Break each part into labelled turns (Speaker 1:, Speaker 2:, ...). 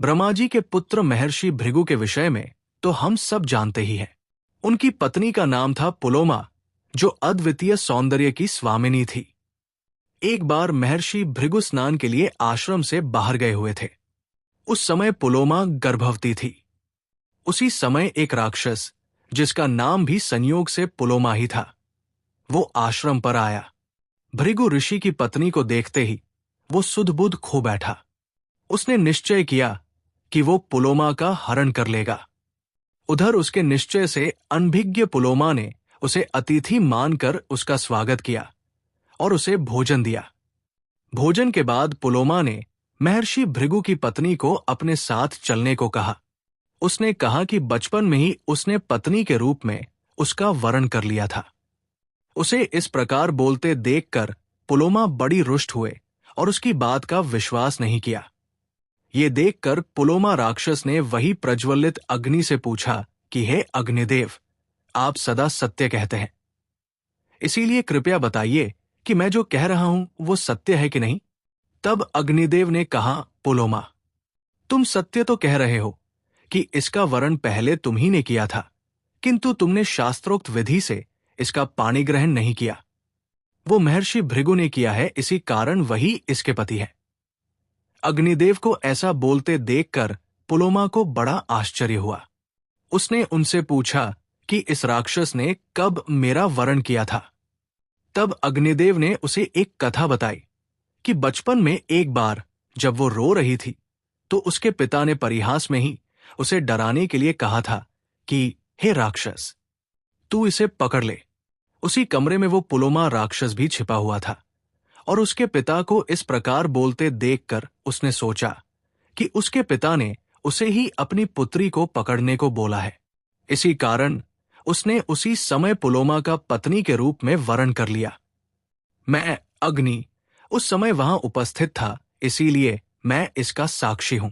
Speaker 1: ब्रह्मा जी के पुत्र महर्षि भृगु के विषय में तो हम सब जानते ही हैं। उनकी पत्नी का नाम था पुलोमा, जो अद्वितीय सौंदर्य की स्वामिनी थी। एक बार महर्षि भृगु स्नान के लिए आश्रम से बाहर गए हुए थे। उस समय पुलोमा गर्भवती थी। उसी समय एक राक्षस, जिसका नाम भी संयोग से पुलोमा ही था, वो आश्रम पर आया। भृगु ऋषि की पत्नी को देखते ही वो सुध-बुध खो बैठा। उसने निश्चय किया कि वो पुलोमा का हरण कर लेगा। उधर उसके निश्चय से अनभिज्ञ पुलोमा ने उसे अतिथि मानकर उसका स्वागत किया और उसे भोजन दिया। भोजन के बाद पुलोमा ने महर्षि भृगु की पत्नी को अपने साथ चलने को कहा। उसने कहा कि बचपन में ही उसने पत्नी के रूप में उसका वरण कर लिया था। उसे इस प्रकार बोलते देखकर पुलोमा बड़ी रुष्ट हुए और उसकी बात का विश्वास नहीं किया। ये देखकर पुलोमा राक्षस ने वही प्रज्वलित अग्नि से पूछा कि हे अग्निदेव, आप सदा सत्य कहते हैं, इसीलिए कृपया बताइए कि मैं जो कह रहा हूं वो सत्य है कि नहीं। तब अग्निदेव ने कहा, पुलोमा, तुम सत्य तो कह रहे हो कि इसका वरण पहले तुम ही ने किया था, किंतु तुमने शास्त्रोक्त विधि से इसका पाणी ग्रहण नहीं किया। वो महर्षि भृगु ने किया है, इसी कारण वही इसके पति है। अग्निदेव को ऐसा बोलते देखकर पुलोमा को बड़ा आश्चर्य हुआ। उसने उनसे पूछा कि इस राक्षस ने कब मेरा वरण किया था। तब अग्निदेव ने उसे एक कथा बताई कि बचपन में एक बार जब वो रो रही थी तो उसके पिता ने परिहास में ही उसे डराने के लिए कहा था कि हे राक्षस, तू इसे पकड़ ले। उसी कमरे में वो पुलोमा राक्षस भी छिपा हुआ था और उसके पिता को इस प्रकार बोलते देखकर उसने सोचा कि उसके पिता ने उसे ही अपनी पुत्री को पकड़ने को बोला है। इसी कारण उसने उसी समय पुलोमा का पत्नी के रूप में वरण कर लिया। मैं अग्नि उस समय वहां उपस्थित था, इसीलिए मैं इसका साक्षी हूं।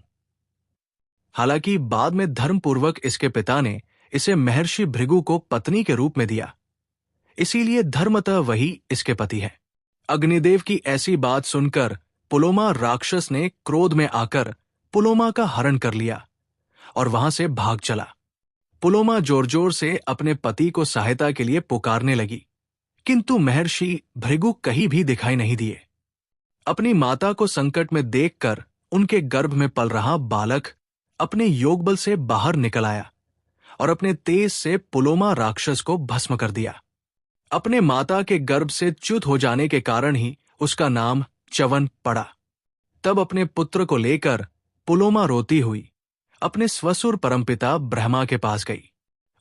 Speaker 1: हालांकि बाद में धर्मपूर्वक इसके पिता ने इसे महर्षि भृगु को पत्नी के रूप में दिया, इसीलिए धर्मतः वही इसके पति है। अग्निदेव की ऐसी बात सुनकर पुलोमा राक्षस ने क्रोध में आकर पुलोमा का हरण कर लिया और वहां से भाग चला। पुलोमा जोर जोर से अपने पति को सहायता के लिए पुकारने लगी, किंतु महर्षि भृगु कहीं भी दिखाई नहीं दिए। अपनी माता को संकट में देखकर उनके गर्भ में पल रहा बालक अपने योगबल से बाहर निकल आया और अपने तेज से पुलोमा राक्षस को भस्म कर दिया। अपने माता के गर्भ से च्युत हो जाने के कारण ही उसका नाम च्यवन पड़ा। तब अपने पुत्र को लेकर पुलोमा रोती हुई अपने स्वसुर परमपिता ब्रह्मा के पास गई।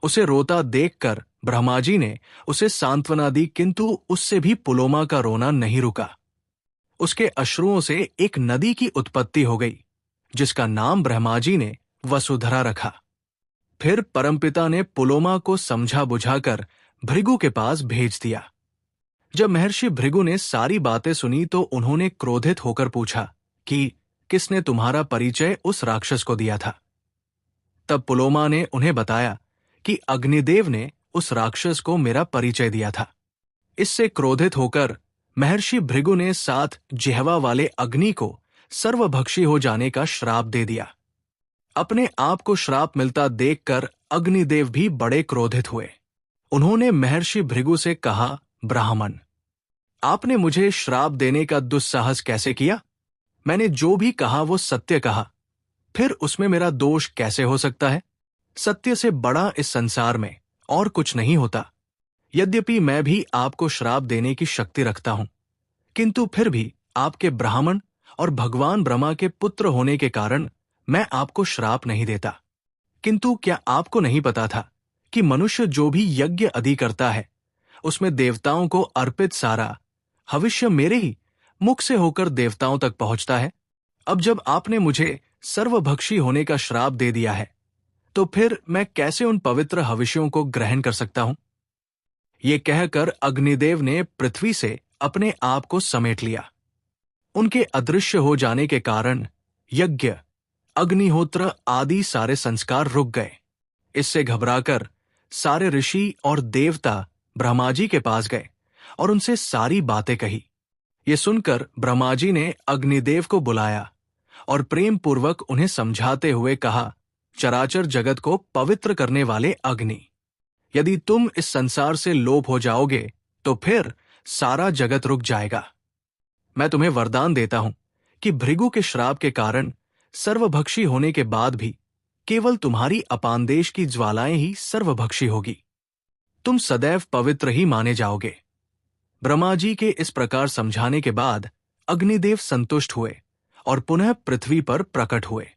Speaker 1: उसे रोता देखकर ब्रह्मा जी ने उसे सांत्वना दी, किंतु उससे भी पुलोमा का रोना नहीं रुका। उसके अश्रुओं से एक नदी की उत्पत्ति हो गई, जिसका नाम ब्रह्मा जी ने वसुधरा रखा। फिर परमपिता ने पुलोमा को समझा बुझाकर भृगु के पास भेज दिया। जब महर्षि भृगु ने सारी बातें सुनी तो उन्होंने क्रोधित होकर पूछा कि किसने तुम्हारा परिचय उस राक्षस को दिया था। तब पुलोमा ने उन्हें बताया कि अग्निदेव ने उस राक्षस को मेरा परिचय दिया था। इससे क्रोधित होकर महर्षि भृगु ने 7 जिह्वा वाले अग्नि को सर्वभक्षी हो जाने का श्राप दे दिया। अपने आप को श्राप मिलता देखकर अग्निदेव भी बड़े क्रोधित हुए। उन्होंने महर्षि भृगु से कहा, ब्राह्मण, आपने मुझे श्राप देने का दुस्साहस कैसे किया? मैंने जो भी कहा वो सत्य कहा, फिर उसमें मेरा दोष कैसे हो सकता है? सत्य से बड़ा इस संसार में और कुछ नहीं होता। यद्यपि मैं भी आपको श्राप देने की शक्ति रखता हूं, किंतु फिर भी आपके ब्राह्मण और भगवान ब्रह्मा के पुत्र होने के कारण मैं आपको श्राप नहीं देता। किंतु क्या आपको नहीं पता था कि मनुष्य जो भी यज्ञ आदि करता है, उसमें देवताओं को अर्पित सारा हविष्य मेरे ही मुख से होकर देवताओं तक पहुंचता है। अब जब आपने मुझे सर्वभक्षी होने का श्राप दे दिया है, तो फिर मैं कैसे उन पवित्र हविष्यों को ग्रहण कर सकता हूं? ये कहकर अग्निदेव ने पृथ्वी से अपने आप को समेट लिया। उनके अदृश्य हो जाने के कारण यज्ञ, अग्निहोत्र आदि सारे संस्कार रुक गए। इससे घबराकर सारे ऋषि और देवता ब्रह्मा जी के पास गए और उनसे सारी बातें कही। ये सुनकर ब्रह्मा जी ने अग्निदेव को बुलाया और प्रेम पूर्वक उन्हें समझाते हुए कहा, चराचर जगत को पवित्र करने वाले अग्नि, यदि तुम इस संसार से लोप हो जाओगे तो फिर सारा जगत रुक जाएगा। मैं तुम्हें वरदान देता हूं कि भृगु के श्राप के कारण सर्वभक्षी होने के बाद भी केवल तुम्हारी अपानदेश की ज्वालाएं ही सर्वभक्षी होगी। तुम सदैव पवित्र ही माने जाओगे। ब्रह्मा जी के इस प्रकार समझाने के बाद अग्निदेव संतुष्ट हुए और पुनः पृथ्वी पर प्रकट हुए।